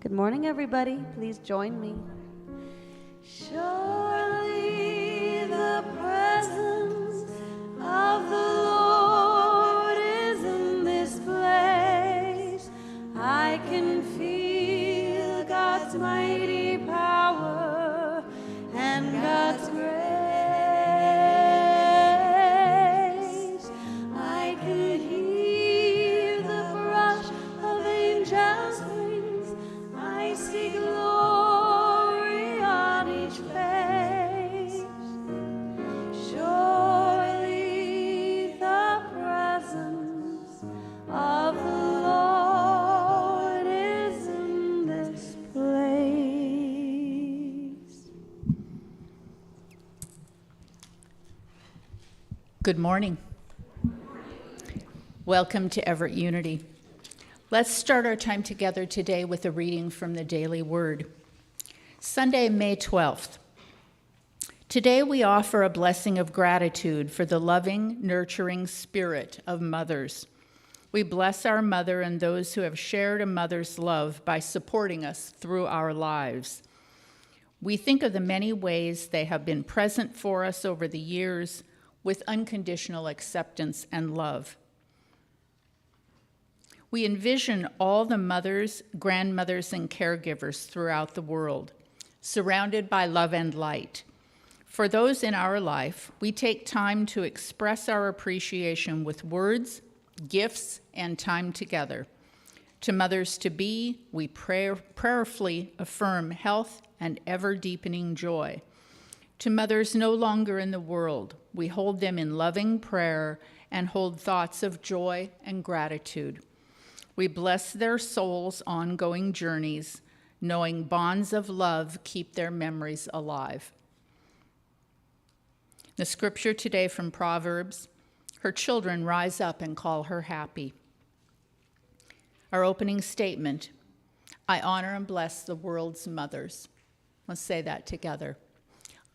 Good morning, everybody. Please join me. Surely the presence of the Lord is in this place. I can feel God's mighty power and God's grace. I can hear the brush of angels' wings. I see glory on each face. Surely the presence of the Lord is in this place. Good morning. Welcome to Everett Unity. Let's start our time together today with a reading from the Daily Word. Sunday, May 12th. Today we offer a blessing of gratitude for the loving, nurturing spirit of mothers. We bless our mother and those who have shared a mother's love by supporting us through our lives. We think of the many ways they have been present for us over the years with unconditional acceptance and love. We envision all the mothers, grandmothers, and caregivers throughout the world, surrounded by love and light. For those in our life, we take time to express our appreciation with words, gifts, and time together. To mothers-to-be, we prayerfully affirm health and ever-deepening joy. To mothers no longer in the world, we hold them in loving prayer and hold thoughts of joy and gratitude. We bless their souls' ongoing journeys, knowing bonds of love keep their memories alive. The scripture today from Proverbs, her children rise up and call her happy. Our opening statement, I honor and bless the world's mothers. Let's say that together.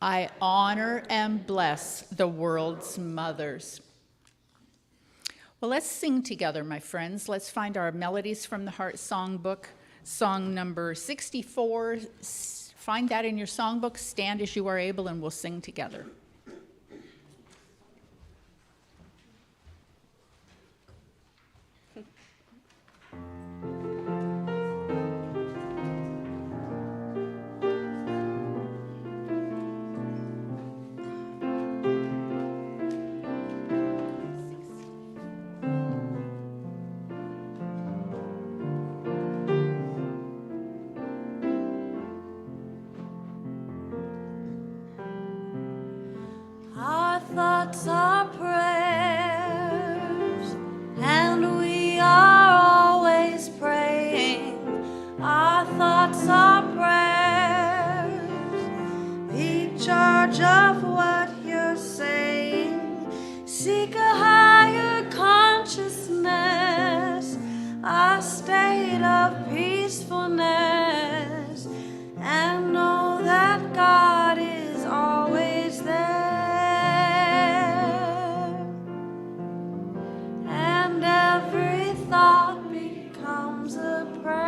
I honor and bless the world's mothers. Well, let's sing together, my friends. Let's find our Melodies from the Heart songbook, song number 64, Find that in your songbook. Stand as you are able, and we'll sing together. Our thoughts are prayers, and we are always praying. Our thoughts are prayers. Be charge of what you're saying. Seek a higher consciousness, a state of peacefulness, and know that God is always there. And every thought becomes a prayer.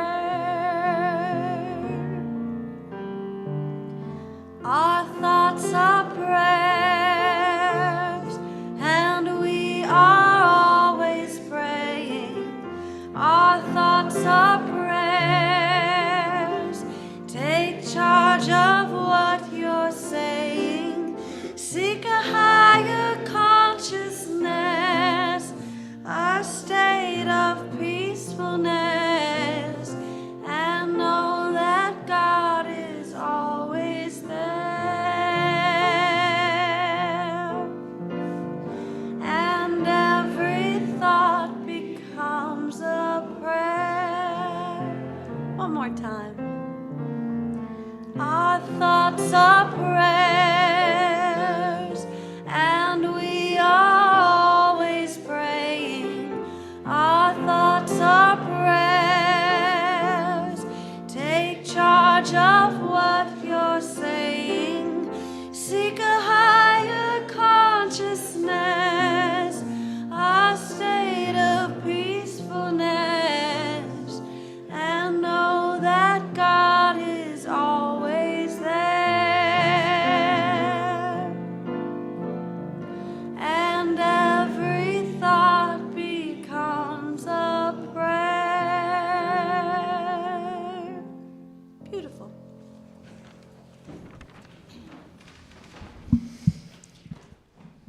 Our thoughts are prayers, and we are always praying. Our thoughts are prayers. Take charge of what you're saying. Seek a higher consciousness, a state of peacefulness, and know that God is always there. And every thought becomes a prayer. One more time. Our thoughts are prayers, and we are always praying. Our thoughts are prayers. Take charge of what you're saying. Seek a higher consciousness, a state of peacefulness, and know that God is always there. And every thought becomes a prayer. Beautiful.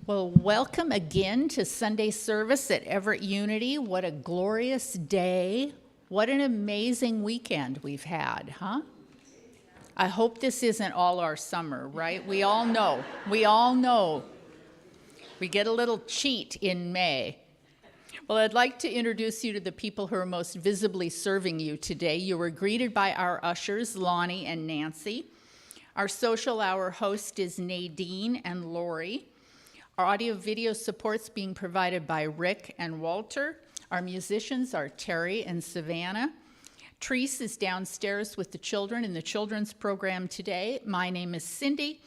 Well, welcome again to Sunday service at Everett Unity. What a glorious day. What an amazing weekend we've had, huh? I hope this isn't all our summer, right? We all know. We get a little cheat in May. Well, I'd like to introduce you to the people who are most visibly serving you today. You were greeted by our ushers, Lonnie and Nancy. Our social hour host is Nadine and Lori. Our audio-video support's being provided by Rick and Walter. Our musicians are Terry and Savannah. Treese is downstairs with the children in the children's program today. My name is Cindy,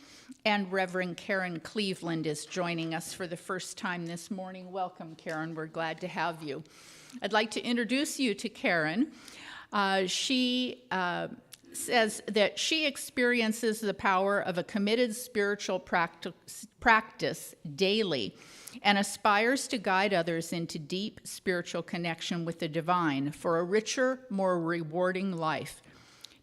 and Reverend Karen Cleveland is joining us for the first time this morning. Welcome, Karen. We're glad to have you. I'd like to introduce you to Karen. She says that she experiences the power of a committed spiritual practice daily and aspires to guide others into deep spiritual connection with the divine for a richer, more rewarding life.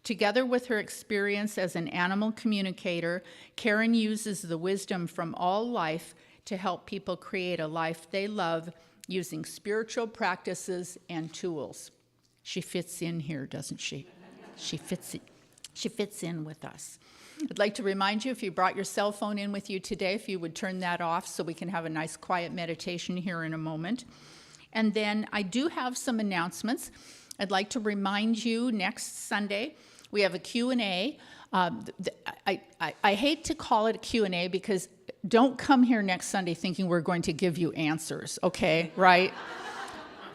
Together with her experience as an animal communicator, Karen uses the wisdom from all life to help people create a life they love using spiritual practices and tools. She fits in here, doesn't she? She fits in with us. I'd like to remind you, if you brought your cell phone in with you today, if you would turn that off so we can have a nice quiet meditation here in a moment. And then I do have some announcements. I'd like to remind you, next Sunday, we have a Q&A. I hate to call it a Q&A because don't come here next Sunday thinking we're going to give you answers, okay, right?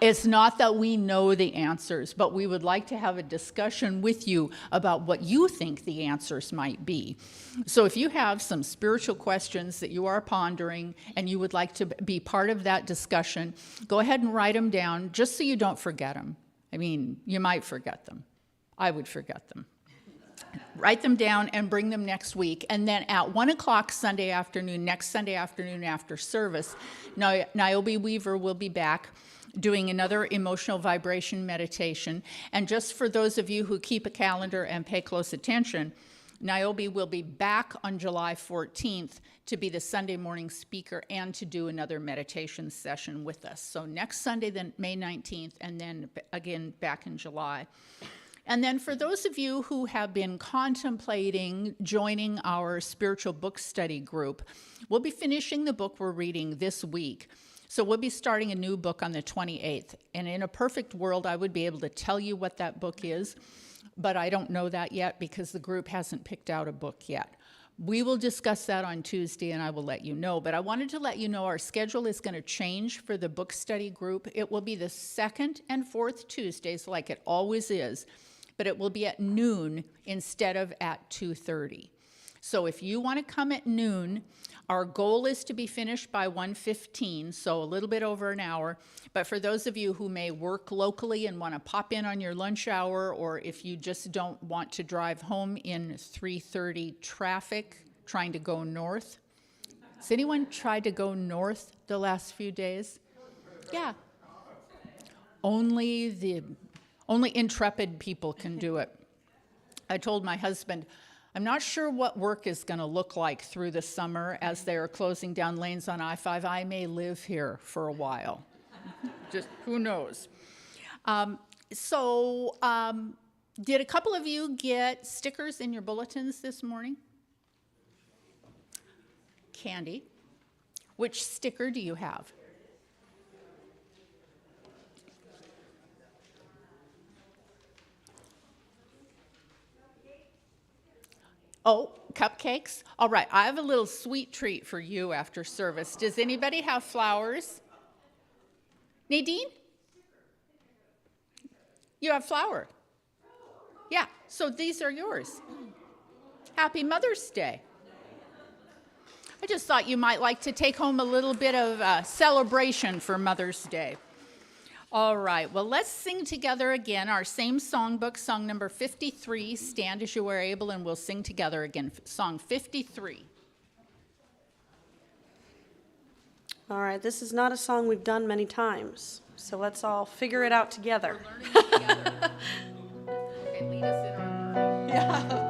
It's not that we know the answers, but we would like to have a discussion with you about what you think the answers might be. So if you have some spiritual questions that you are pondering and you would like to be part of that discussion, go ahead and write them down just so you don't forget them. I mean, you might forget them. I would forget them. Write them down and bring them next week. And then at 1 o'clock Sunday afternoon, next Sunday afternoon after service, Niobe Weaver will be back doing another emotional vibration meditation. And just for those of you who keep a calendar and pay close attention, Niobe will be back on July 14th to be the Sunday morning speaker and to do another meditation session with us. So next Sunday, then May 19th, and then again back in July. And then for those of you who have been contemplating joining our spiritual book study group, we'll be finishing the book we're reading this week. So we'll be starting a new book on the 28th. And in a perfect world, I would be able to tell you what that book is, but I don't know that yet because the group hasn't picked out a book yet. We will discuss that on Tuesday, and I will let you know. But I wanted to let you know our schedule is going to change for the book study group. It will be the second and fourth Tuesdays, like it always is, but it will be at noon instead of at 2:30. So if you want to come at noon, our goal is to be finished by 1:15, so a little bit over an hour. But for those of you who may work locally and want to pop in on your lunch hour, or if you just don't want to drive home in 3:30 traffic trying to go north. Has anyone tried to go north the last few days? Yeah. Only intrepid people can do it. I told my husband, I'm not sure what work is going to look like through the summer as they are closing down lanes on I-5. I may live here for a while. Just who knows? Did a couple of you get stickers in your bulletins this morning? Candy. Which sticker do you have? Oh, cupcakes? All right, I have a little sweet treat for you after service. Does anybody have flowers? Nadine? You have flour? Yeah, so these are yours. Happy Mother's Day. I just thought you might like to take home a little bit of celebration for Mother's Day. All right, well, let's sing together again our same songbook, song number 53, Stand As You Are Able, and we'll sing together again, song 53. All right, this is not a song we've done many times, so let's all figure it out together. We're learning together. Okay, lead us in our learning. Yeah.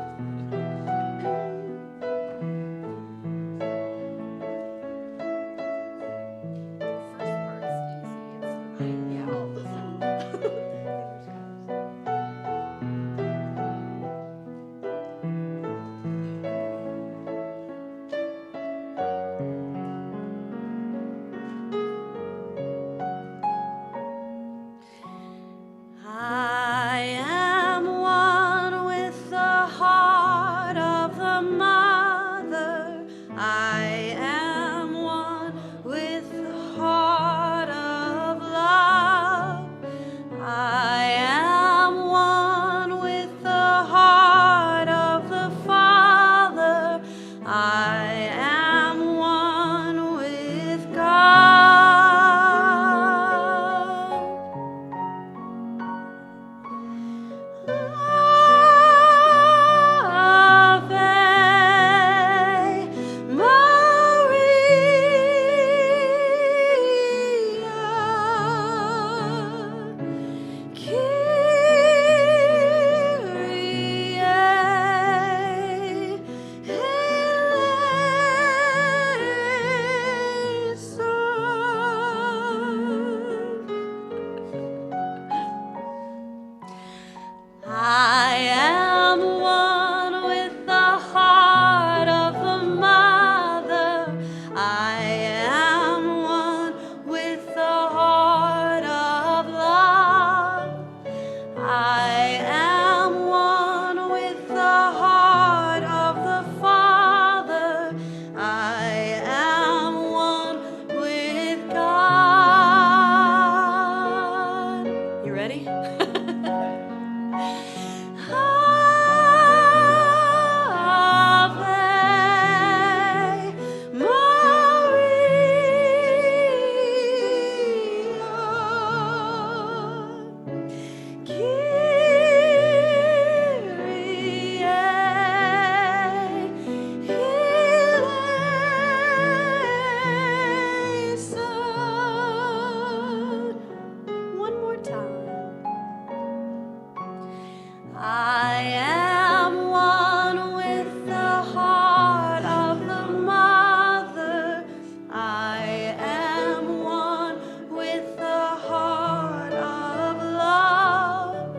I am one with the heart of the mother. I am one with the heart of love.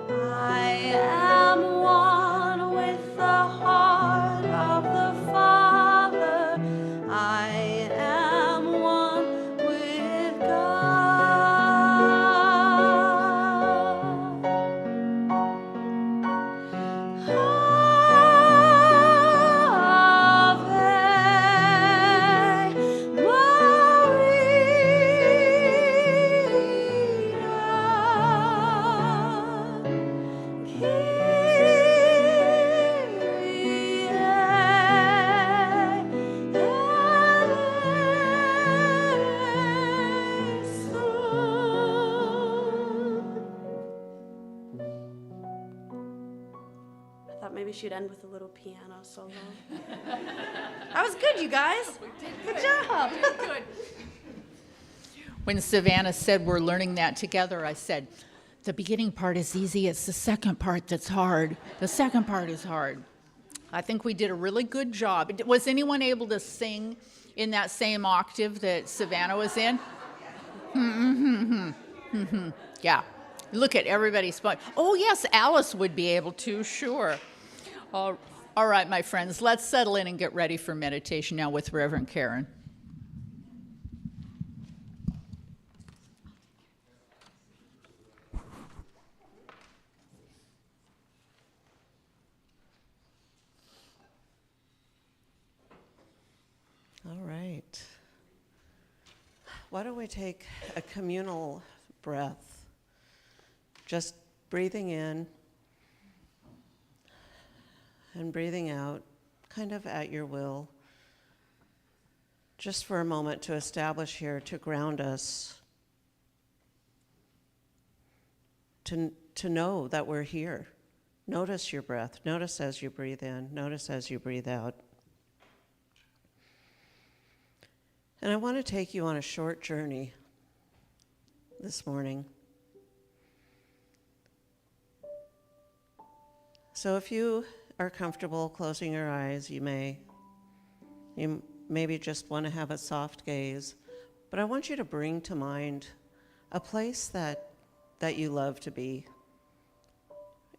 I am one with the heart of the Father. I am one with God. I thought maybe she'd end with a little piano solo. That was good, you guys. Good job. Good. When Savannah said we're learning that together, I said, the beginning part is easy. It's the second part that's hard. The second part is hard. I think we did a really good job. Was anyone able to sing in that same octave that Savannah was in? Yeah. Look at everybody's spot. Oh, yes, Alice would be able to, sure. All right, my friends, let's settle in and get ready for meditation now with Reverend Karen. All right. Why don't we take a communal breath? Just breathing in and breathing out, kind of at your will, just for a moment to establish here, to ground us, to know that we're here. Notice your breath. Notice as you breathe in. Notice as you breathe out. And I want to take you on a short journey this morning. So if you are comfortable closing your eyes, you maybe just want to have a soft gaze, but I want you to bring to mind a place that you love to be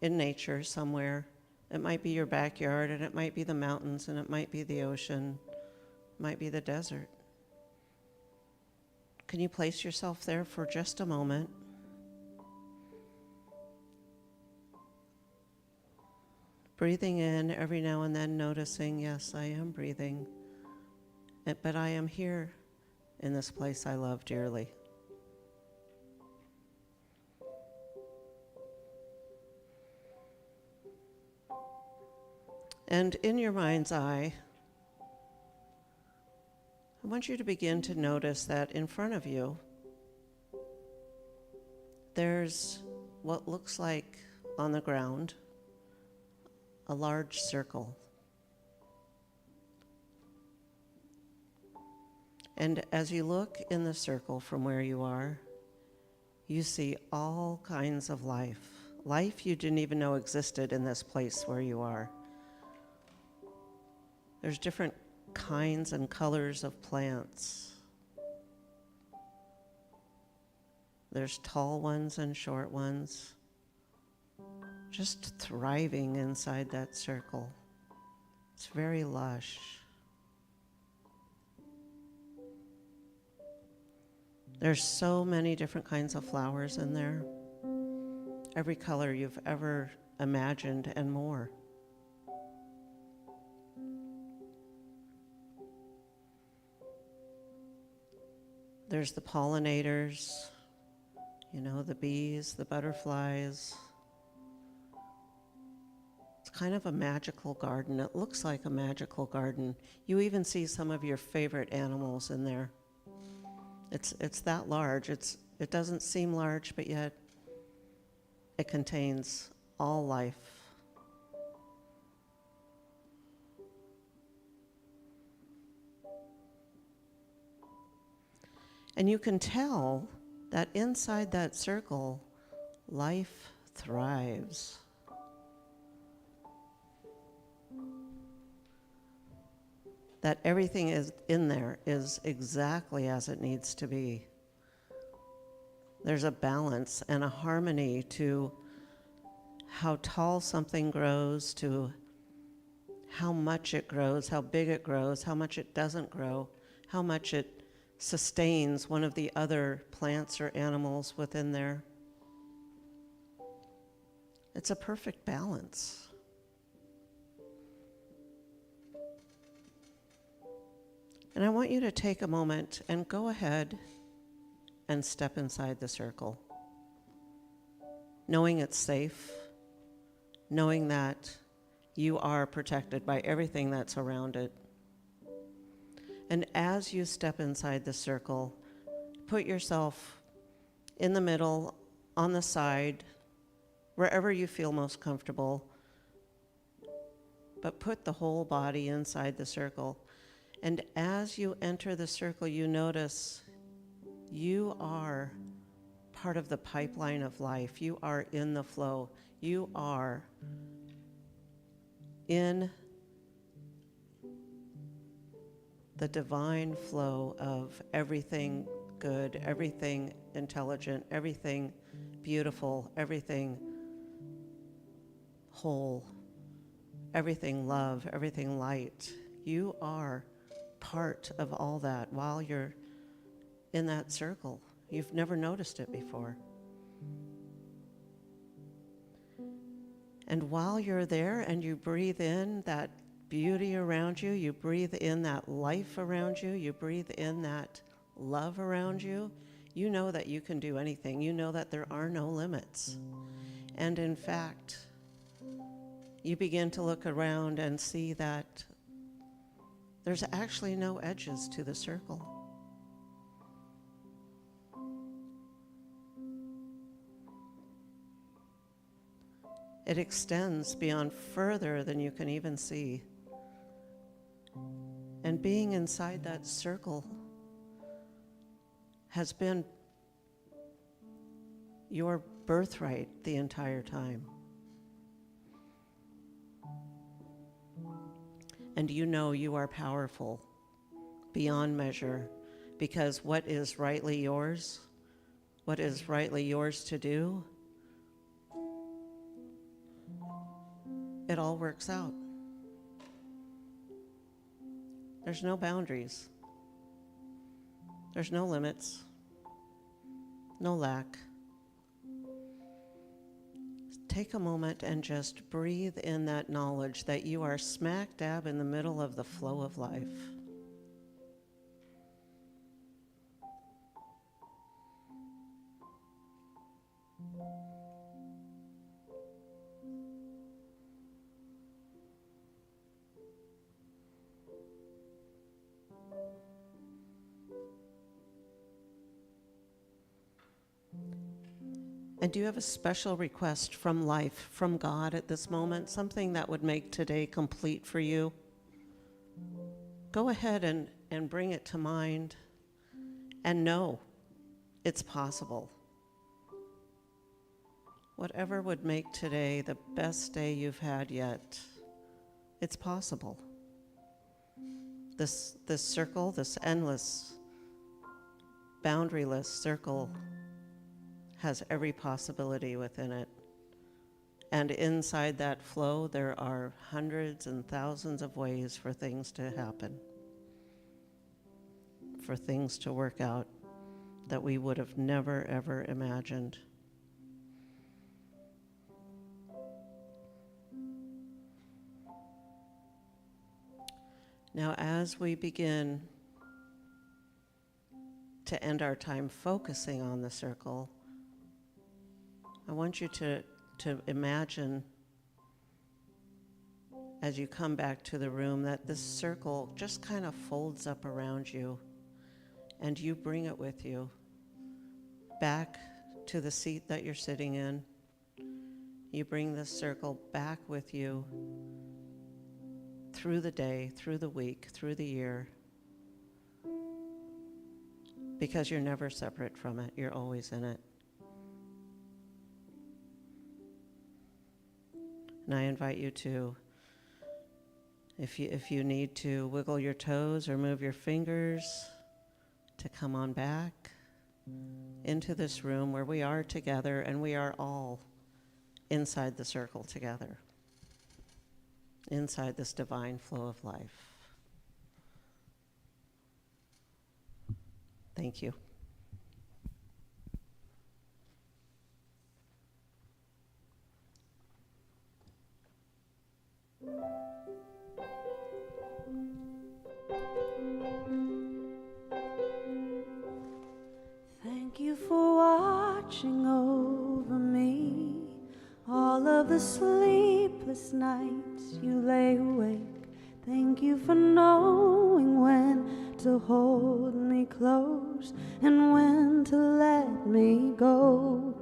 in nature somewhere. It might be your backyard, and it might be the mountains, and it might be the ocean, it might be the desert. Can you place yourself there for just a moment? Breathing in every now and then, noticing, yes, I am breathing, but I am here in this place I love dearly. And in your mind's eye, I want you to begin to notice that in front of you, there's what looks like on the ground a large circle. And as you look in the circle from where you are, you see all kinds of life. Life you didn't even know existed in this place where you are. There's different kinds and colors of plants. There's tall ones and short ones, just thriving inside that circle. It's very lush. There's so many different kinds of flowers in there. Every color you've ever imagined and more. There's the pollinators, the bees, the butterflies. It's kind of a magical garden. It looks like a magical garden. You even see some of your favorite animals in there. It's that large. It doesn't seem large, but yet it contains all life. And you can tell that inside that circle, life thrives. that everything is in there is exactly as it needs to be. There's a balance and a harmony to how tall something grows, to how much it grows, how big it grows, how much it doesn't grow, how much it sustains one of the other plants or animals within there. It's a perfect balance. And I want you to take a moment and go ahead and step inside the circle, knowing it's safe, knowing that you are protected by everything that's around it. And as you step inside the circle, put yourself in the middle, on the side, wherever you feel most comfortable, but put the whole body inside the circle. And as you enter the circle, you notice you are part of the pipeline of life. You are in the flow. You are in the divine flow of everything good, everything intelligent, everything beautiful, everything whole, everything love, everything light. You are part of all that while you're in that circle. You've never noticed it before. And while you're there and you breathe in that beauty around you, you breathe in that life around you, you breathe in that love around you, you know that you can do anything. You know that there are no limits. And in fact, you begin to look around and see that there's actually no edges to the circle. It extends beyond further than you can even see. And being inside that circle has been your birthright the entire time. And you know you are powerful beyond measure, because what is rightly yours to do, it all works out. There's no boundaries. There's no limits, no lack. Take a moment and just breathe in that knowledge that you are smack dab in the middle of the flow of life. And do you have a special request from life, from God at this moment, something that would make today complete for you? Go ahead and bring it to mind and know it's possible. Whatever would make today the best day you've had yet, it's possible. This circle, this endless, boundaryless circle has every possibility within it. And inside that flow, there are hundreds and thousands of ways for things to happen, for things to work out that we would have never, ever imagined. Now, as we begin to end our time focusing on the circle, I want you to imagine, as you come back to the room, that this circle just kind of folds up around you, and you bring it with you back to the seat that you're sitting in. You bring this circle back with you through the day, through the week, through the year, because you're never separate from it. You're always in it. And I invite you to If you need to wiggle your toes or move your fingers to come on back into this room where we are together and we are all inside the circle together, inside this divine flow of life. Thank you. Thank you for watching over me. All of the sleepless nights you lay awake. Thank you for knowing when to hold me close and when to let me go.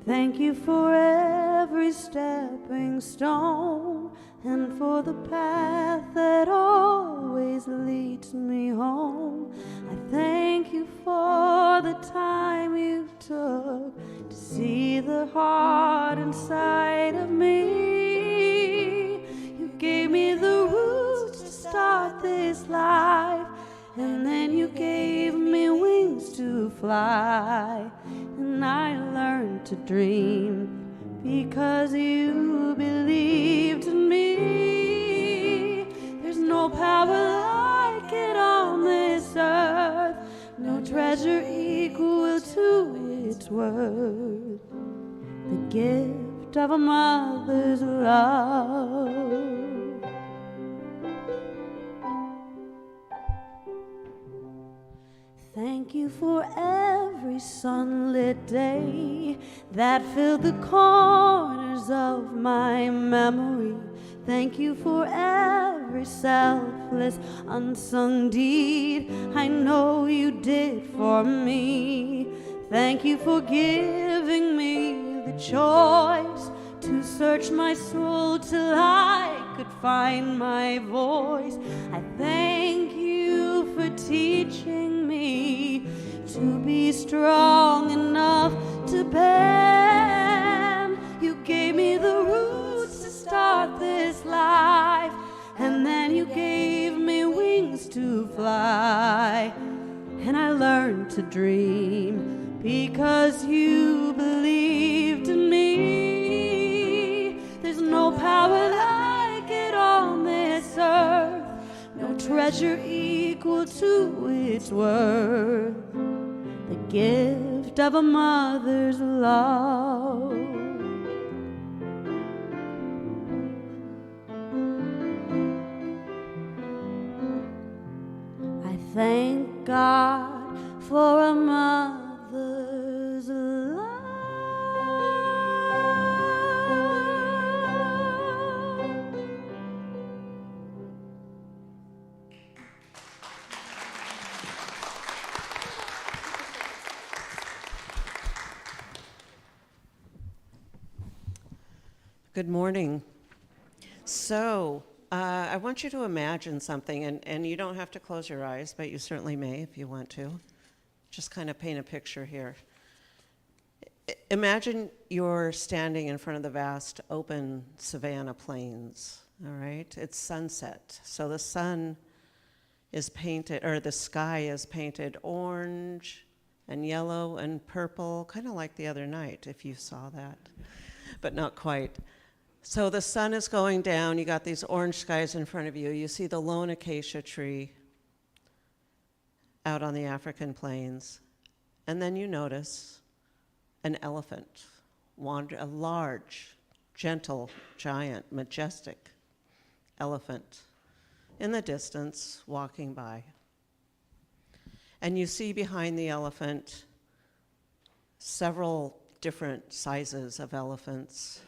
Thank you for every stepping stone and for the path that always leads me home. I thank you for the time you took to see the heart inside of me. You gave me the roots to start this life, and then you gave me wings to fly. And I learned to dream because you believed in me. There's no power like it on this earth, no treasure equal to its worth. The gift of a mother's love. Thank you for every sunlit day that filled the corners of my memory. Thank you for every selfless, unsung deed I know you did for me. Thank you for giving me the choice to search my soul till I could find my voice. I thank you for teaching me to be strong enough to bend. You gave me the roots to start this life, and then you gave me wings to fly. And I learned to dream because you believed in me. There's no power like it on this earth, no treasure equal to its worth. The gift of a mother's love. I thank God for a mother's love. Good morning. So, I want you to imagine something, and you don't have to close your eyes, but you certainly may if you want to. Just kind of paint a picture here. Imagine you're standing in front of the vast open savanna plains, all right? It's sunset, so the sun is painted, or the sky is painted orange and yellow and purple, kind of like the other night, if you saw that, but not quite. So the sun is going down, you got these orange skies in front of you, you see the lone acacia tree out on the African plains, and then you notice an elephant, a large, gentle, giant, majestic elephant in the distance walking by. And you see behind the elephant several different sizes of elephants.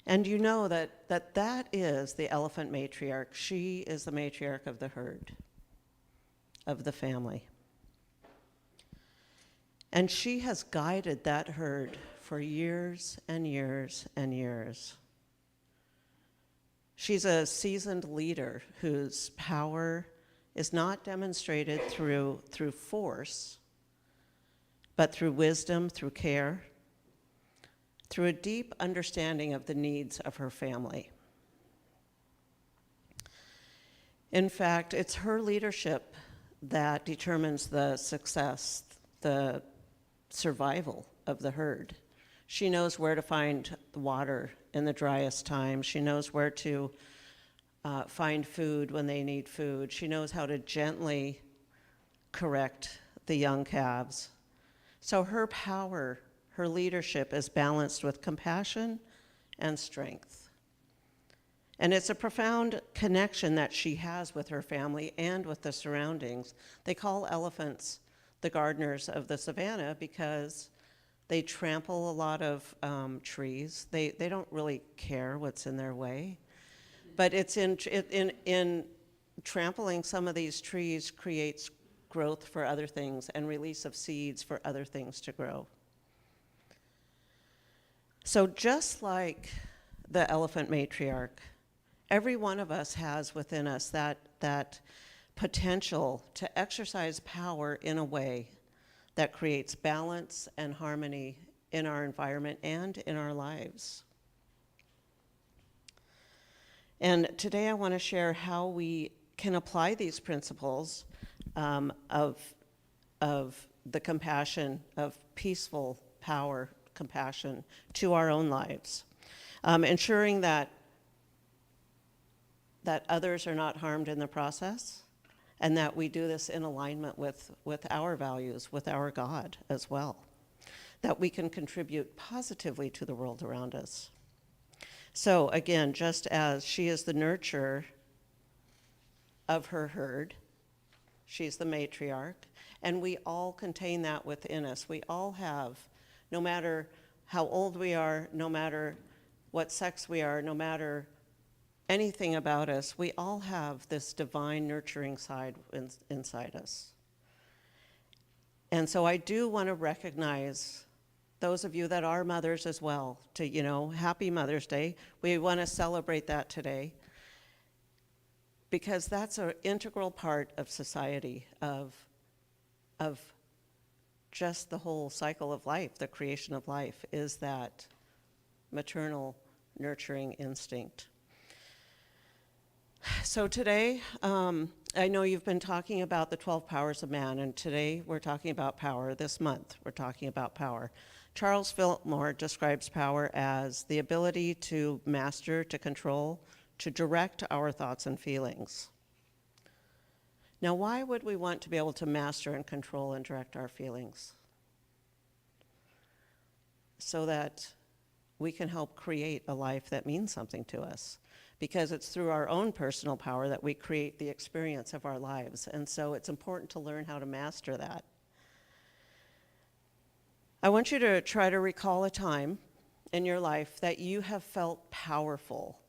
And you know that is the elephant matriarch. She is the matriarch of the herd, of the family. And she has guided that herd for years and years and years. She's a seasoned leader whose power is not demonstrated through force, but through wisdom, through care, through a deep understanding of the needs of her family. In fact, it's her leadership that determines the success, the survival of the herd. She knows where to find the water in the driest time. She knows where to find food when they need food. She knows how to gently correct the young calves. So her power, her leadership is balanced with compassion and strength. And it's a profound connection that she has with her family and with the surroundings. They call elephants the gardeners of the savannah because they trample a lot of trees. They don't really care what's in their way. But it's in trampling some of these trees creates growth for other things and release of seeds for other things to grow. So just like the elephant matriarch, every one of us has within us that potential to exercise power in a way that creates balance and harmony in our environment and in our lives. And today I want to share how we can apply these principles of the compassion, of peaceful power, compassion, to our own lives, ensuring that others are not harmed in the process, and that we do this in alignment with our values, with our God as well, that we can contribute positively to the world around us. So again, just as she is the nurturer of her herd, she's the matriarch, and we all contain that within us. We all have, no matter how old we are, no matter what sex we are, no matter anything about us, we all have this divine nurturing side inside us. And so I do want to recognize those of you that are mothers as well, happy Mother's Day. We want to celebrate that today because that's an integral part of society, of just the whole cycle of life, the creation of life, is that maternal nurturing instinct. So today, I know you've been talking about the 12 powers of man, and today we're talking about power. This month, we're talking about power. Charles Fillmore describes power as the ability to master, to control, to direct our thoughts and feelings. Now, why would we want to be able to master and control and direct our feelings? So that we can help create a life that means something to us. Because it's through our own personal power that we create the experience of our lives. And so it's important to learn how to master that. I want you to try to recall a time in your life that you have felt powerful.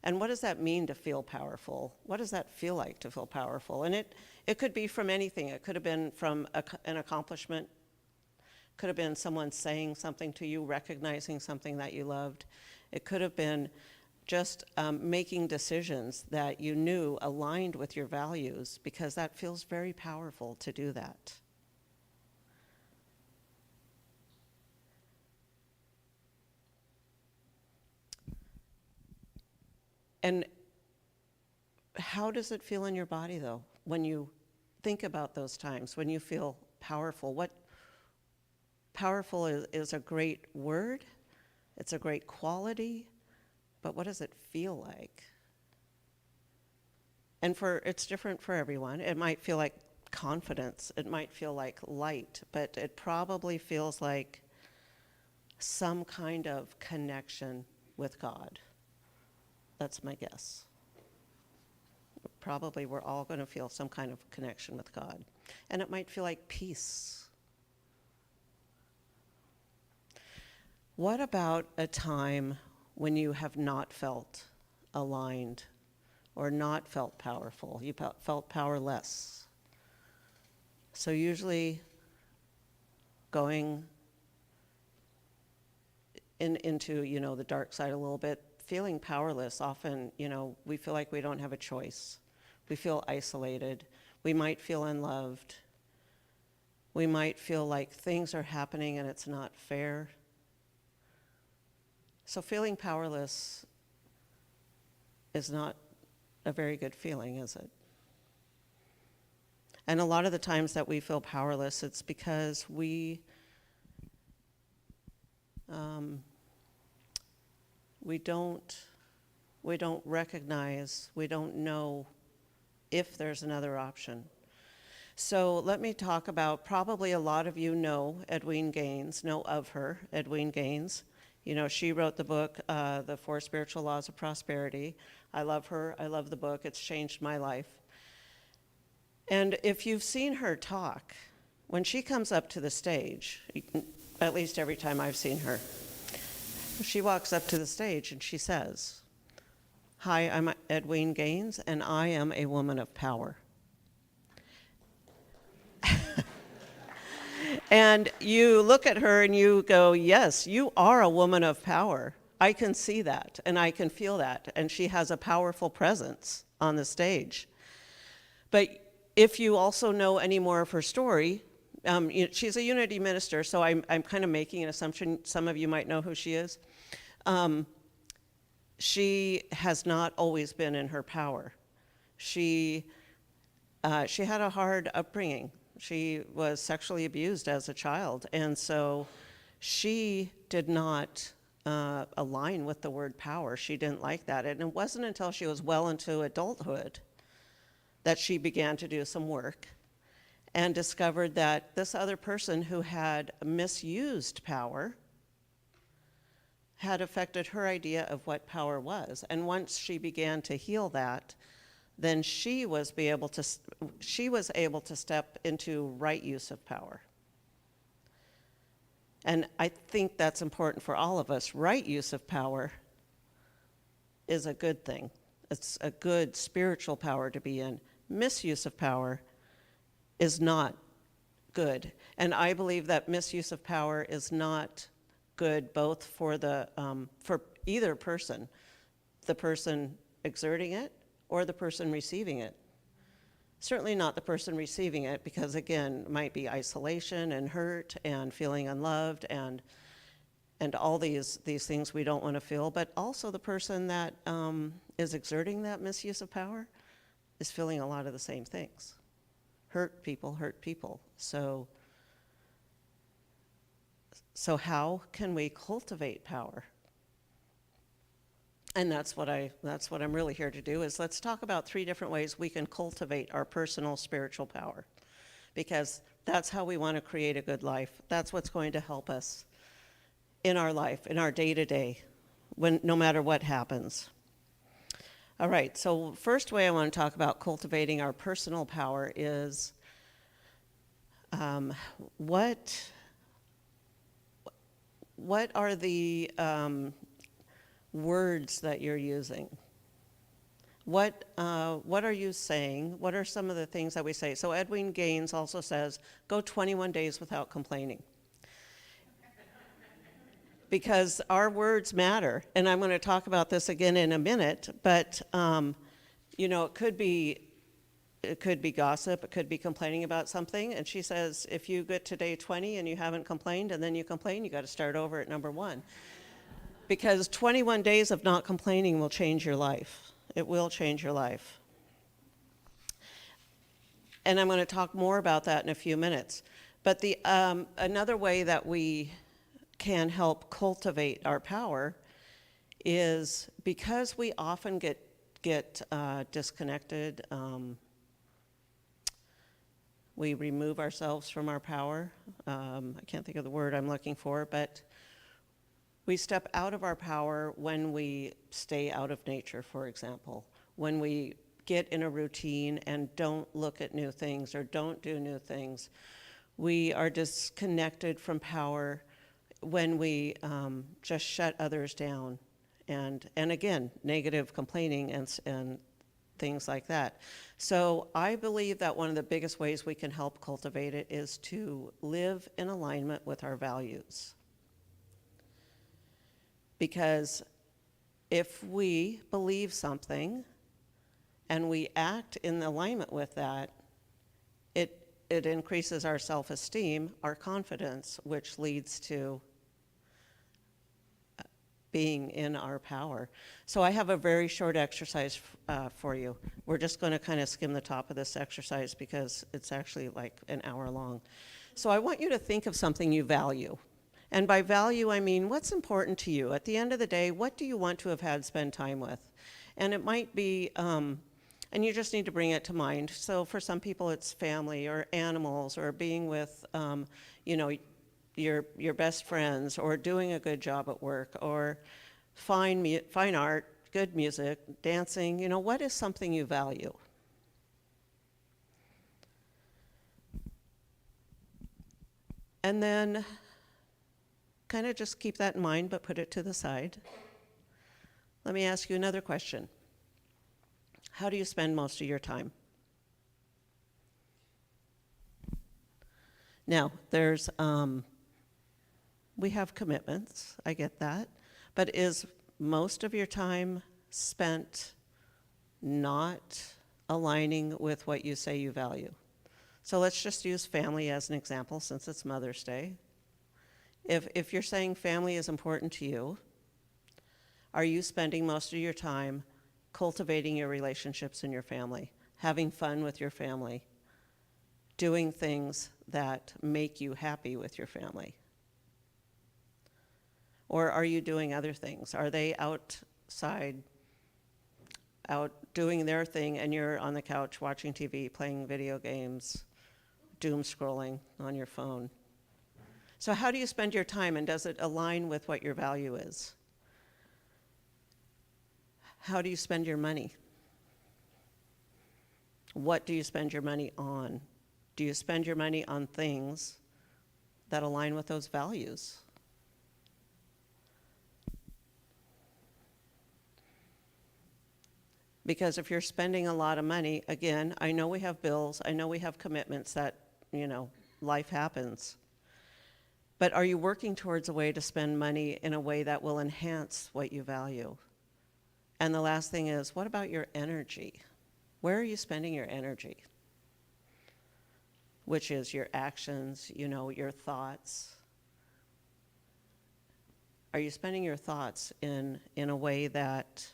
And what does that mean to feel powerful? What does that feel like to feel powerful? And it could be from anything. It could have been from an accomplishment. Could have been someone saying something to you, recognizing something that you loved. It could have been just making decisions that you knew aligned with your values, because that feels very powerful to do that. And how does it feel in your body, though, when you think about those times, when you feel powerful? What powerful is a great word, it's a great quality, but what does it feel like? And it's different for everyone. It might feel like confidence, it might feel like light, but it probably feels like some kind of connection with God. That's my guess. Probably we're all going to feel some kind of connection with God. And it might feel like peace. What about a time when you have not felt aligned or not felt powerful? You felt powerless. So usually going into the dark side a little bit, feeling powerless, often, we feel like we don't have a choice. We feel isolated. We might feel unloved. We might feel like things are happening and it's not fair. So feeling powerless is not a very good feeling, is it? And a lot of the times that we feel powerless, it's because we don't recognize, we don't know if there's another option. So let me talk about, probably a lot of you know Edwene Gaines, know of her, Edwene Gaines. You know, she wrote the book, The 4 Spiritual Laws of Prosperity. I love her, I love the book, it's changed my life. And if you've seen her talk, when she comes up to the stage, at least every time I've seen her, she walks up to the stage and she says, "Hi, I'm Edwene Gaines, and I am a woman of power." And you look at her and you go, yes, you are a woman of power. I can see that and I can feel that. And she has a powerful presence on the stage. But if you also know any more of her story, she's a Unity minister, so I'm kind of making an assumption some of you might know who she is. She has not always been in her power. She had a hard upbringing. She was sexually abused as a child, and so she did not align with the word power. She didn't like that, and it wasn't until she was well into adulthood that she began to do some work and discovered that this other person who had misused power had affected her idea of what power was. And once she began to heal that, then she was able to step into right use of power. And I think that's important for all of us. Right use of power is a good thing. It's a good spiritual power to be in. Misuse of power is not good. And I believe that misuse of power is not good both for for either person, the person exerting it or the person receiving it. Certainly not the person receiving it, because again, it might be isolation and hurt and feeling unloved and all these things we don't want to feel, but also the person that is exerting that misuse of power is feeling a lot of the same things. Hurt people. So how can we cultivate power? And that's what I'm really here to do, is let's talk about 3 different ways we can cultivate our personal spiritual power, because that's how we want to create a good life. That's what's going to help us in our life, in our day-to-day, no matter what happens. All right, so first way I want to talk about cultivating our personal power is what are the words that you're using? What are you saying? What are some of the things that we say? So Edwene Gaines also says, go 21 days without complaining. Because our words matter. And I'm going to talk about this again in a minute, but it could be gossip, it could be complaining about something. And she says, if you get to day 20 and you haven't complained and then you complain, you got to start over at number 1. Because 21 days of not complaining will change your life. It will change your life. And I'm going to talk more about that in a few minutes. But another way that we can help cultivate our power is, because we often get disconnected, we remove ourselves from our power. I can't think of the word I'm looking for, but we step out of our power when we stay out of nature, for example, when we get in a routine and don't look at new things or don't do new things. We are disconnected from power when we just shut others down, and again, negative complaining and things like that. So I believe that one of the biggest ways we can help cultivate it is to live in alignment with our values. Because if we believe something and we act in alignment with that, it increases our self-esteem, our confidence, which leads to being in our power. So I have a very short exercise for you. We're just going to kind of skim the top of this exercise because it's actually like an hour long. So I want you to think of something you value. And by value, I mean what's important to you. At the end of the day, what do you want to have had spend time with? And it might be, and you just need to bring it to mind. So for some people, it's family or animals or being with, your best friends, or doing a good job at work, or fine art, good music, dancing. What is something you value? And then kind of just keep that in mind, but put it to the side. Let me ask you another question. How do you spend most of your time? Now, we have commitments, I get that, but is most of your time spent not aligning with what you say you value? So let's just use family as an example since it's Mother's Day. If you're saying family is important to you, are you spending most of your time cultivating your relationships in your family, having fun with your family, doing things that make you happy with your family? Or are you doing other things? Are they outside, out doing their thing, and you're on the couch watching TV, playing video games, doom scrolling on your phone? So how do you spend your time, and does it align with what your value is? How do you spend your money? What do you spend your money on? Do you spend your money on things that align with those values? Because if you're spending a lot of money, again, I know we have bills, I know we have commitments that, life happens. But are you working towards a way to spend money in a way that will enhance what you value? And the last thing is, what about your energy? Where are you spending your energy? Which is your actions, your thoughts. Are you spending your thoughts in a way that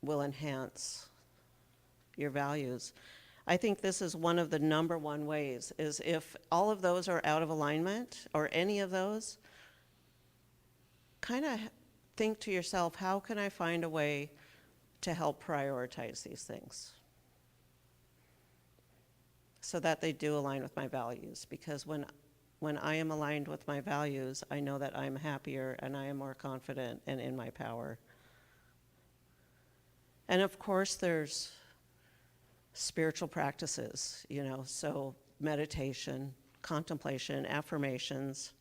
will enhance your values? I think this is one of the number one ways, is if all of those are out of alignment, or any of those, kind of think to yourself, how can I find a way to help prioritize these things so that they do align with my values? Because when I am aligned with my values, I know that I'm happier and I am more confident and in my power. And of course, there's spiritual practices, so meditation, contemplation, affirmations,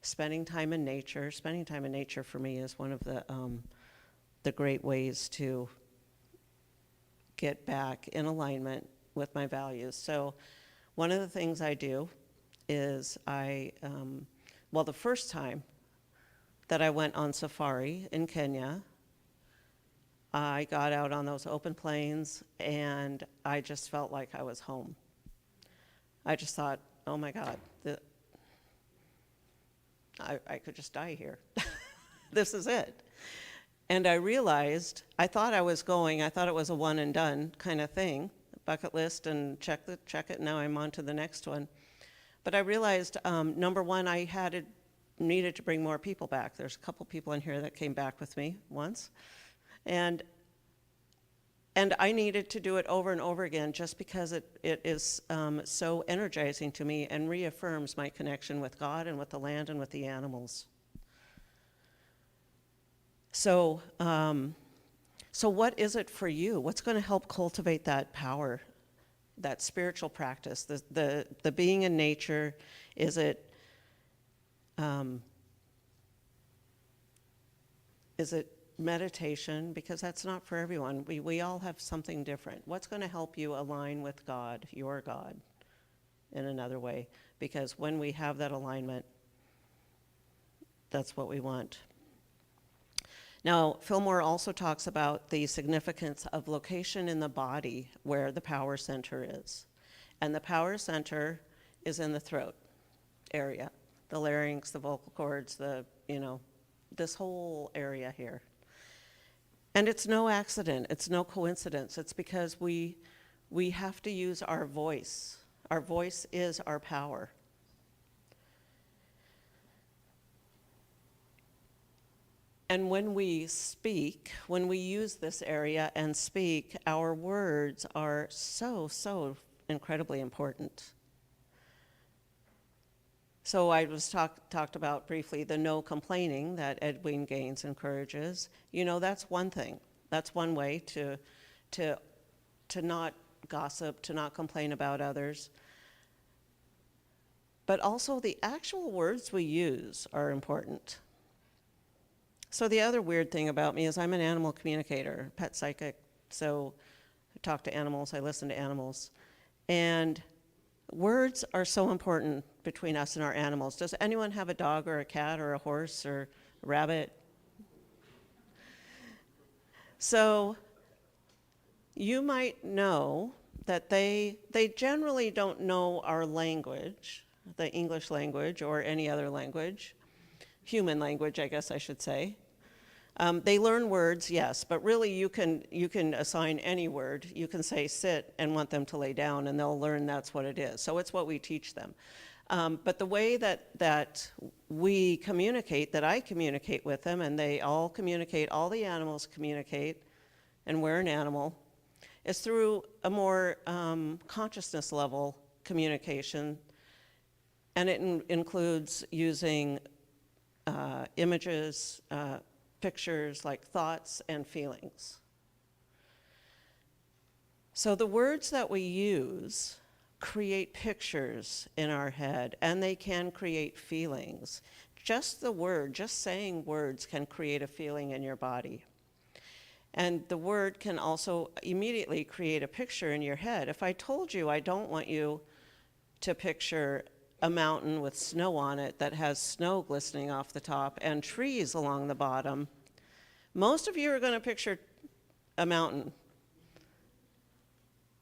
spending time in nature. Spending time in nature for me is one of the great ways to get back in alignment with my values. So one of the things I do is the first time that I went on safari in Kenya, I got out on those open plains and I just felt like I was home. I just thought, oh my God, I could just die here. This is it. And I realized, I thought it was a one and done kind of thing, bucket list and check it, now I'm on to the next one. But I realized, number one, I needed to bring more people back. There's a couple people in here that came back with me once. And I needed to do it over and over again just because it is so energizing to me and reaffirms my connection with God and with the land and with the animals. So what is it for you? What's going to help cultivate that power, that spiritual practice, the being in nature? Is it meditation? Because that's not for everyone. We all have something different. What's going to help you align with God, your God, in another way? Because when we have that alignment, that's what we want. Now, Fillmore also talks about the significance of location in the body where the power center is. And the power center is in the throat area. the larynx, the vocal cords, this whole area here. And it's no accident, it's no coincidence. It's because we have to use our voice. Our voice is our power. And when we speak, when we use this area and speak, our words are so incredibly important. So I was talked about briefly the no complaining that Edwin Gaines encourages. That's one thing. That's one way to not gossip, to not complain about others. But also the actual words we use are important. So the other weird thing about me is I'm an animal communicator, pet psychic. So I talk to animals, I listen to animals. And words are so important between us and our animals. Does anyone have a dog or a cat or a horse or a rabbit? So you might know that they generally don't know our language, the English language or any other language. Human language, I guess I should say. They learn words, yes, but really you can assign any word. You can say sit and want them to lay down, and they'll learn that's what it is. So it's what we teach them. But the way that we communicate, that I communicate with them, and they all communicate, all the animals communicate, and we're an animal, is through a more consciousness level communication, and it includes using images, pictures like thoughts and feelings. So the words that we use create pictures in our head, and they can create feelings. Just saying words can create a feeling in your body. And the word can also immediately create a picture in your head. If I told you I don't want you to picture a mountain with snow on it that has snow glistening off the top and trees along the bottom, most of you are going to picture a mountain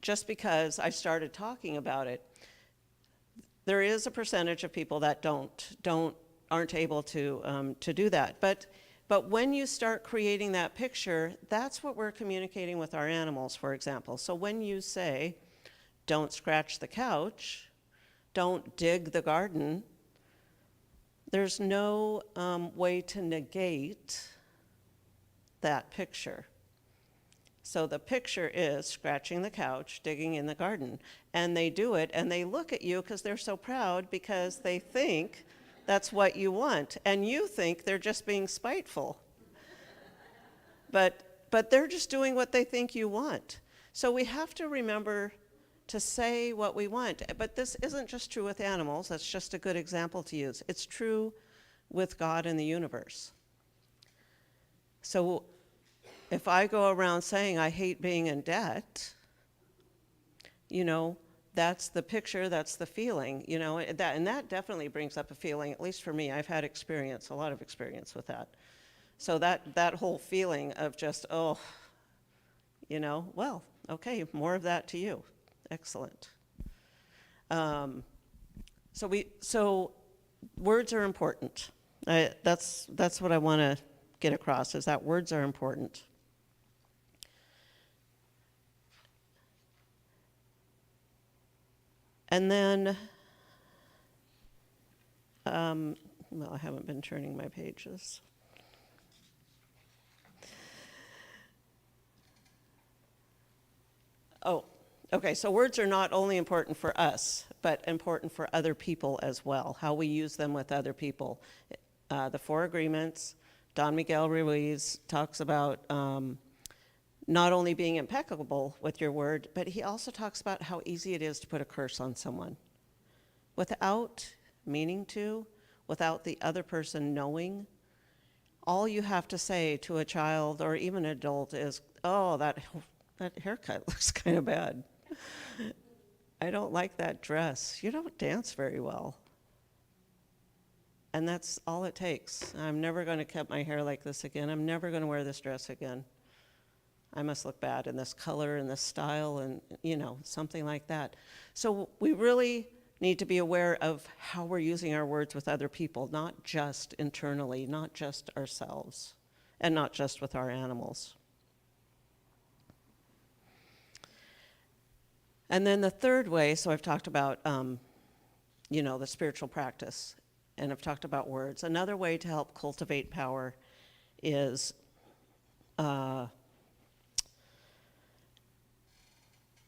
just because I started talking about it. There is a percentage of people that aren't able to do that. But when you start creating that picture, that's what we're communicating with our animals, for example. So when you say, don't scratch the couch, don't dig the garden, there's no way to negate that picture. So the picture is scratching the couch, digging in the garden. And they do it, and they look at you because they're so proud because they think that's what you want. And you think they're just being spiteful. But they're just doing what they think you want. So we have to remember to say what we want. But this isn't just true with animals. That's just a good example to use. It's true with God and the universe. So if I go around saying I hate being in debt, that's the picture, that's the feeling, and that definitely brings up a feeling, at least for me. I've had a lot of experience with that. So that whole feeling of just, well, okay, more of that to you. Excellent. So words are important. That's what I want to get across, is that words are important. And then, I haven't been turning my pages. Oh, okay, so words are not only important for us, but important for other people as well, how we use them with other people. The 4 agreements, Don Miguel Ruiz talks about not only being impeccable with your word, but he also talks about how easy it is to put a curse on someone without meaning to, without the other person knowing. All you have to say to a child or even an adult is, oh, that haircut looks kind of bad. I don't like that dress. You don't dance very well. And that's all it takes. I'm never going to cut my hair like this again. I'm never going to wear this dress again. I must look bad in this color and this style and, something like that. So we really need to be aware of how we're using our words with other people, not just internally, not just ourselves, and not just with our animals. And then the third way, so I've talked about, the spiritual practice, and I've talked about words. Another way to help cultivate power is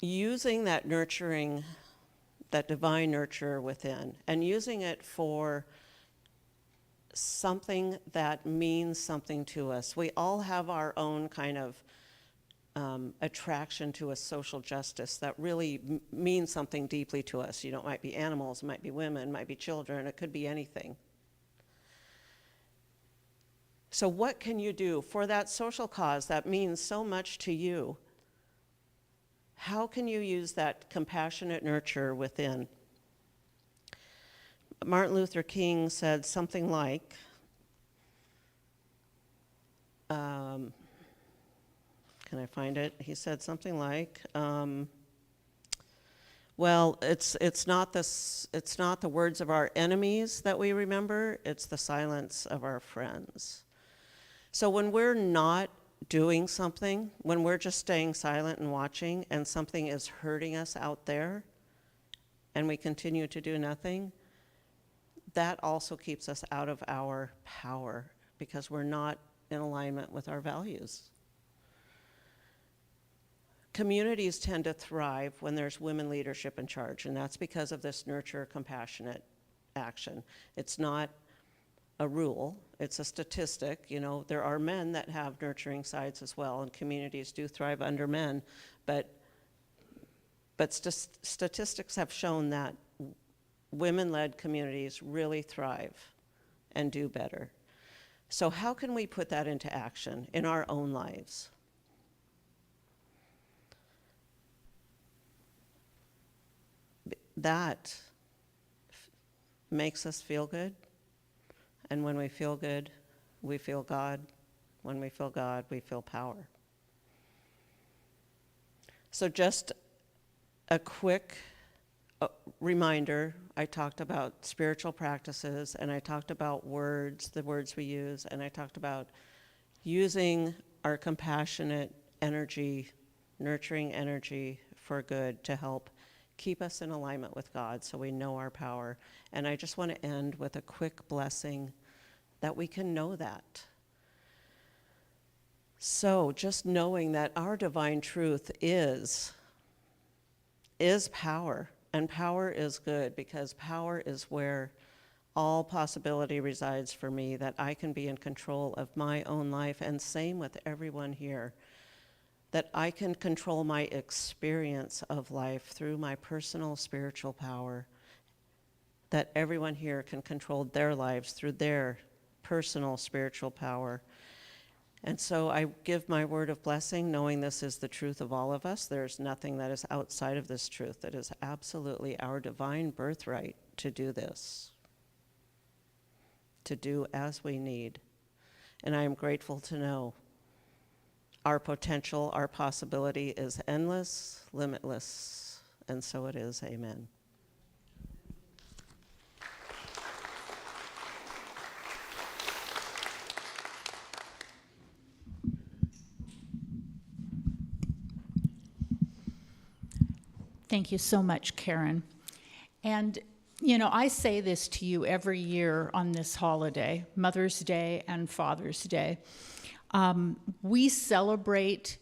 using that nurturing, that divine nurture within, and using it for something that means something to us. We all have our own kind of attraction to a social justice that really means something deeply to us. It might be animals, it might be women, it might be children, it could be anything. So what can you do for that social cause that means so much to you? How can you use that compassionate nurture within? Martin Luther King said something like, can I find it? He said something like, it's not the words of our enemies that we remember, it's the silence of our friends. So when we're not doing something, when we're just staying silent and watching, and something is hurting us out there, and we continue to do nothing, that also keeps us out of our power, because we're not in alignment with our values. Communities tend to thrive when there's women leadership in charge, and that's because of this nurture, compassionate action. It's not a rule, it's a statistic. There are men that have nurturing sides as well, and communities do thrive under men, but statistics have shown that women-led communities really thrive and do better. So how can we put that into action in our own lives? That makes us feel good. And when we feel good, we feel God. When we feel God, we feel power. So just a quick reminder, I talked about spiritual practices, and I talked about words, the words we use, and I talked about using our compassionate energy, nurturing energy for good to help keep us in alignment with God so we know our power. And I just want to end with a quick blessing that we can know that. So just knowing that our divine truth is power, and power is good, because power is where all possibility resides for me, that I can be in control of my own life, and same with everyone here. That I can control my experience of life through my personal spiritual power, that everyone here can control their lives through their personal spiritual power. And so I give my word of blessing, knowing this is the truth of all of us. There's nothing that is outside of this truth. It is absolutely our divine birthright to do this, to do as we need. And I am grateful to know our potential, our possibility is endless, limitless, and so it is. Amen. Thank you so much, Karen. And, I say this to you every year on this holiday, Mother's Day and Father's Day. We celebrate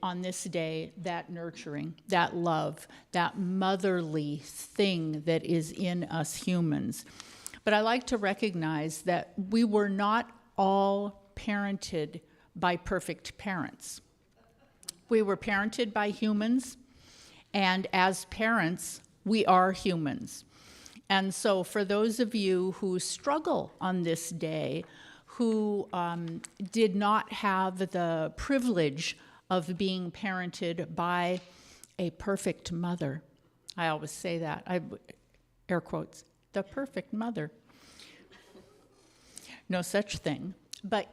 on this day that nurturing, that love, that motherly thing that is in us humans. But I like to recognize that we were not all parented by perfect parents. We were parented by humans, and as parents, we are humans. And so for those of you who struggle on this day, who did not have the privilege of being parented by a perfect mother. I always say that, air quotes, the perfect mother. No such thing. But,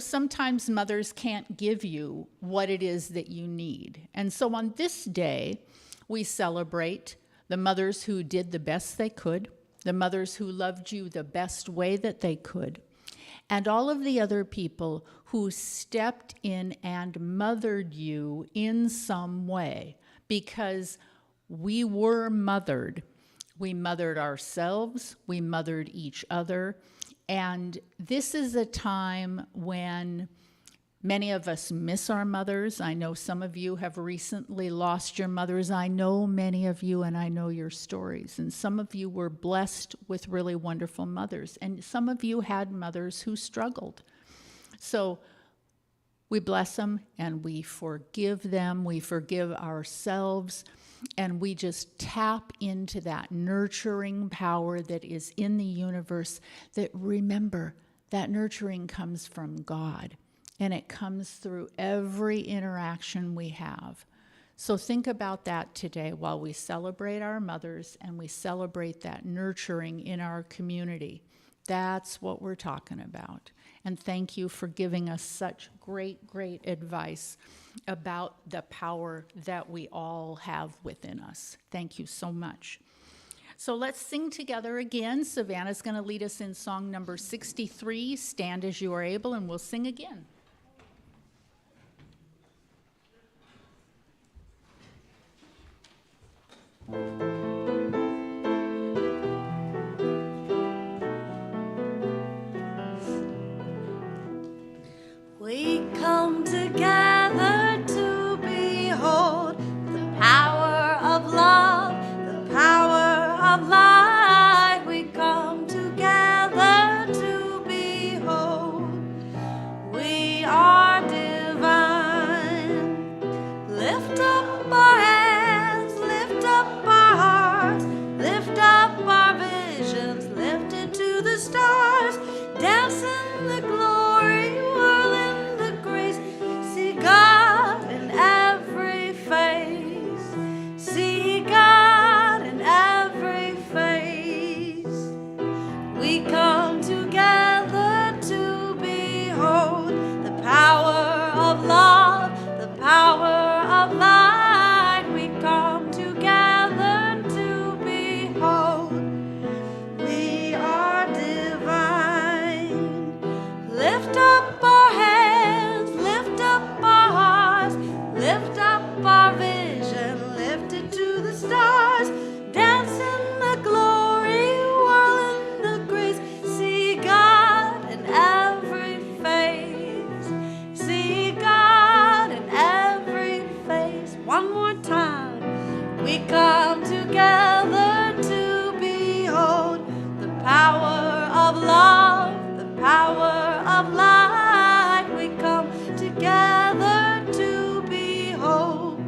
sometimes mothers can't give you what it is that you need. And so on this day, we celebrate the mothers who did the best they could, the mothers who loved you the best way that they could, and all of the other people who stepped in and mothered you in some way, because we were mothered. We mothered ourselves, we mothered each other, and this is a time when many of us miss our mothers. I know some of you have recently lost your mothers. I know many of you, and I know your stories. And some of you were blessed with really wonderful mothers. And some of you had mothers who struggled. So we bless them and we forgive them. We forgive ourselves. And we just tap into that nurturing power that is in the universe. That, remember, that nurturing comes from God. And it comes through every interaction we have. So think about that today while we celebrate our mothers and we celebrate that nurturing in our community. That's what we're talking about. And thank you for giving us such great, great advice about the power that we all have within us. Thank you so much. So let's sing together again. Savannah's going to lead us in song number 63, Stand As You Are Able, and we'll sing again. We come together to behold the power of love, the power of light. We come together to behold. We are divine. Lift up our hands, lift up our hearts, lift up our visions, lift it to the stars. Dance in the glory, whirl in the grace. See God in every face. See God in every face. We come together to behold the power of love, the power of light. We come together to behold. We are divine. Lift up our hands, lift up our hearts, lift up our vision, lift it to the stars. Dance in the glory, whirl in the grace. See God in every face. See God in every face. One more time. We come together to behold the power of love, the power of light. We come together to behold.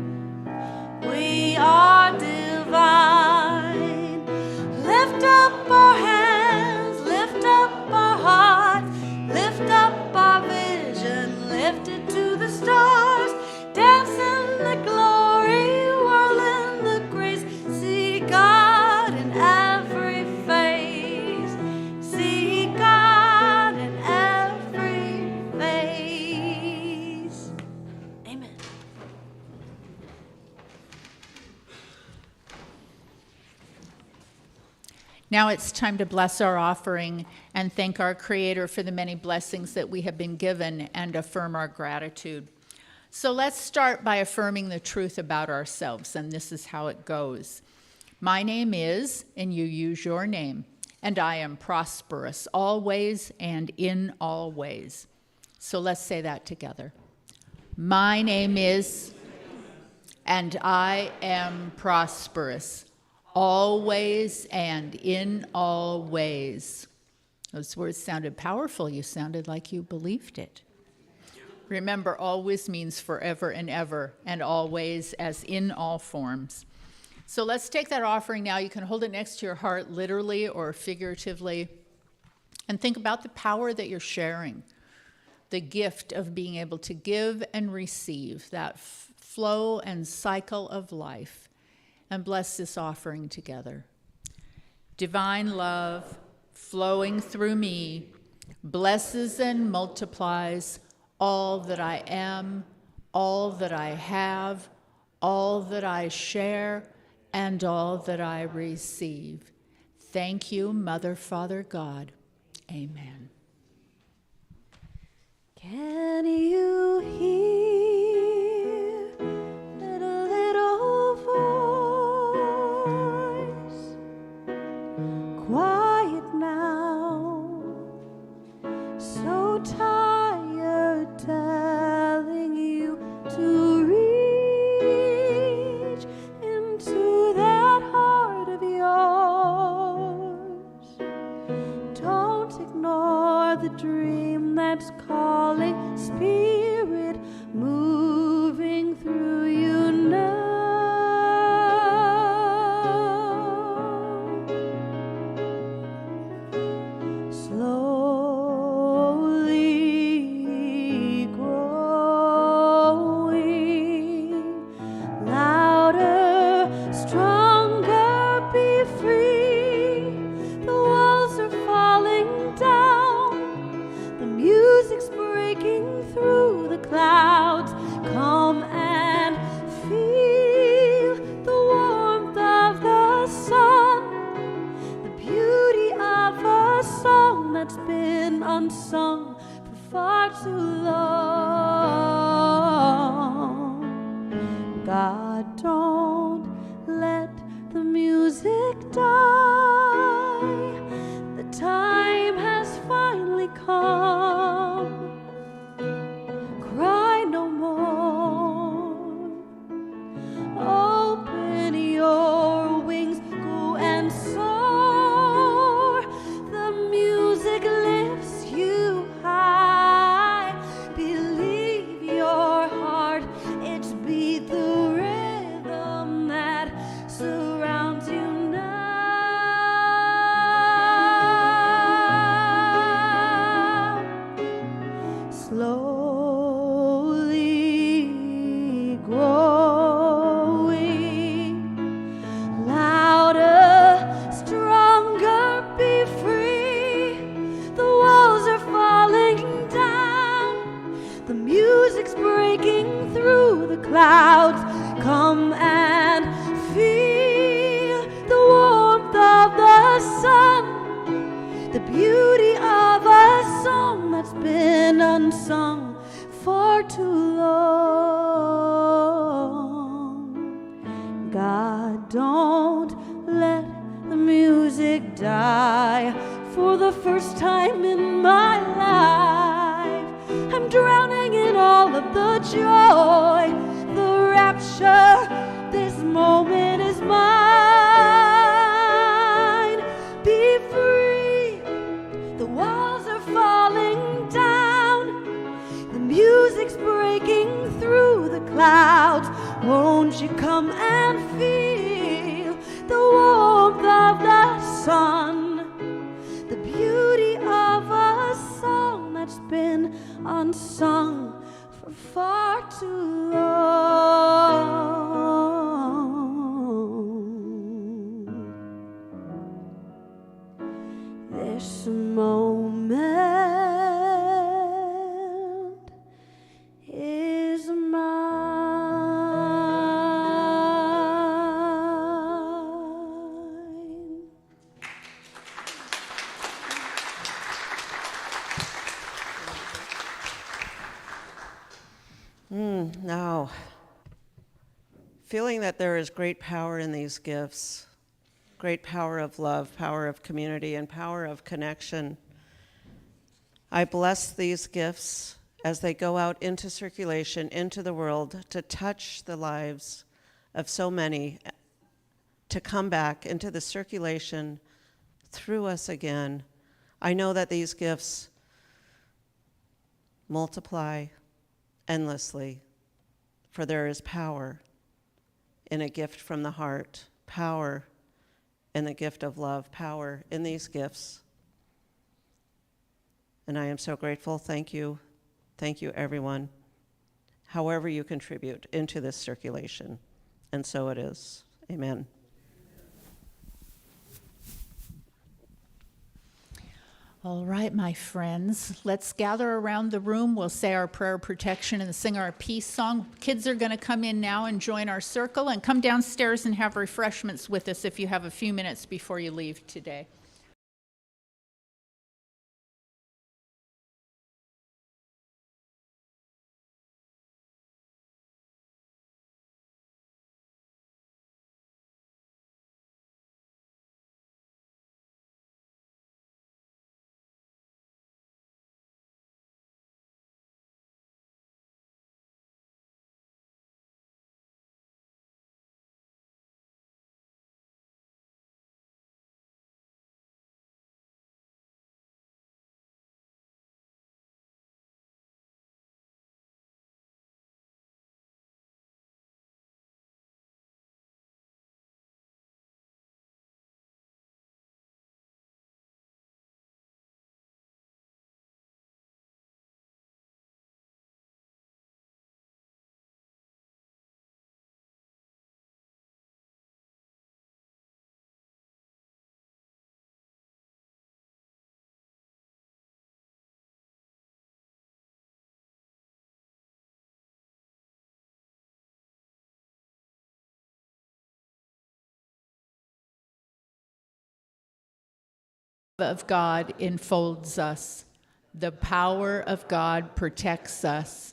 We are divine. Lift up our hands, lift up our hearts, lift up our vision, lift it to the stars. Dance in the glory, whirl in the grace. See God in every face. See God in every face. Amen. Now it's time to bless our offering and thank our Creator for the many blessings that we have been given and affirm our gratitude. So let's start by affirming the truth about ourselves, and this is how it goes. My name is, and you use your name, and I am prosperous always and in all ways. So let's say that together. My name is, and I am prosperous always and in all ways. Those words sounded powerful. You sounded like you believed it. Remember, always means forever and ever, and always as in all forms. So let's take that offering now. You can hold it next to your heart, literally or figuratively, and think about the power that you're sharing, the gift of being able to give and receive, that flow and cycle of life, and bless this offering together. Divine love flowing through me blesses and multiplies all that I am, all that I have, all that I share, and all that I receive. Thank you, Mother, Father, God. Amen. Can you hear that little voice? Quiet now, so tired, telling you to reach into that heart of yours. Don't ignore the dream that's calling, Spirit moving through you now. Slowly growing, louder, stronger, be free. The walls are falling down, the music's breaking through the clouds. Come and feel the warmth of the sun, the beauty of a song that's been unsung for far too long. God, don't let the music die. The time has finally come. Cry no more. Open your wings, go and soar. The music lifts you high. Believe your heart, it's beat the rhythm that surrounds you now. Slowly growing, louder, stronger, be free. The walls are falling down, the music's breaking through the clouds. Come and feel the warmth of the sun, the beauty of a song that's been unsung for too long. God, don't let the music die. For the first time in my life, I'm drowning in all of the joy, the rapture. This moment is mine. Be free. The walls are falling down, the music's breaking through the clouds. Won't you come and feel the warmth of the sun, the beauty of a song that's been unsung for far too long. This moment is mine. Now, feeling that there is great power in these gifts, great power of love, power of community, and power of connection, I bless these gifts as they go out into circulation, into the world, to touch the lives of so many, to come back into the circulation through us again. I know that these gifts multiply endlessly, for there is power in a gift from the heart, power in the gift of love, power in these gifts. And I am so grateful. Thank you. Thank you, everyone. However you contribute into this circulation. And so it is. Amen. All right, my friends, let's gather around the room. We'll say our prayer of protection and sing our peace song. Kids are going to come in now and join our circle, and come downstairs and have refreshments with us if you have a few minutes before you leave today. Of God enfolds us, the power of God protects us,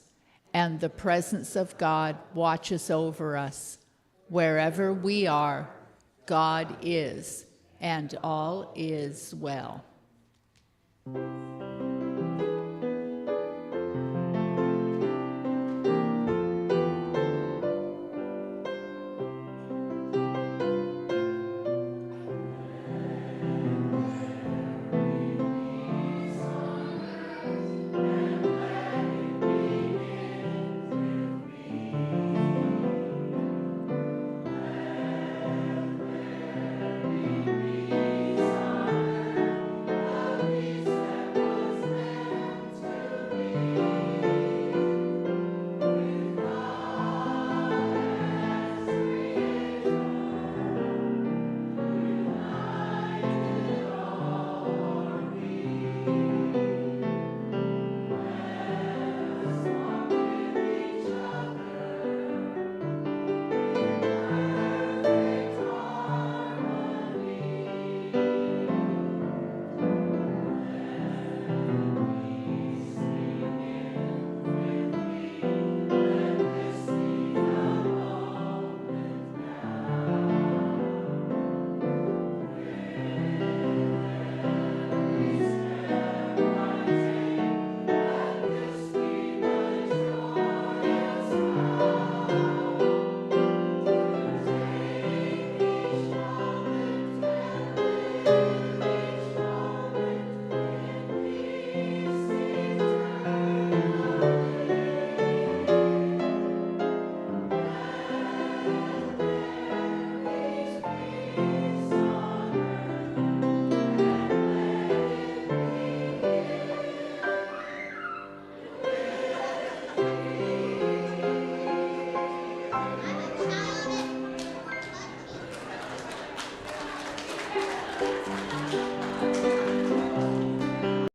and the presence of God watches over us. Wherever we are, God is, and all is well.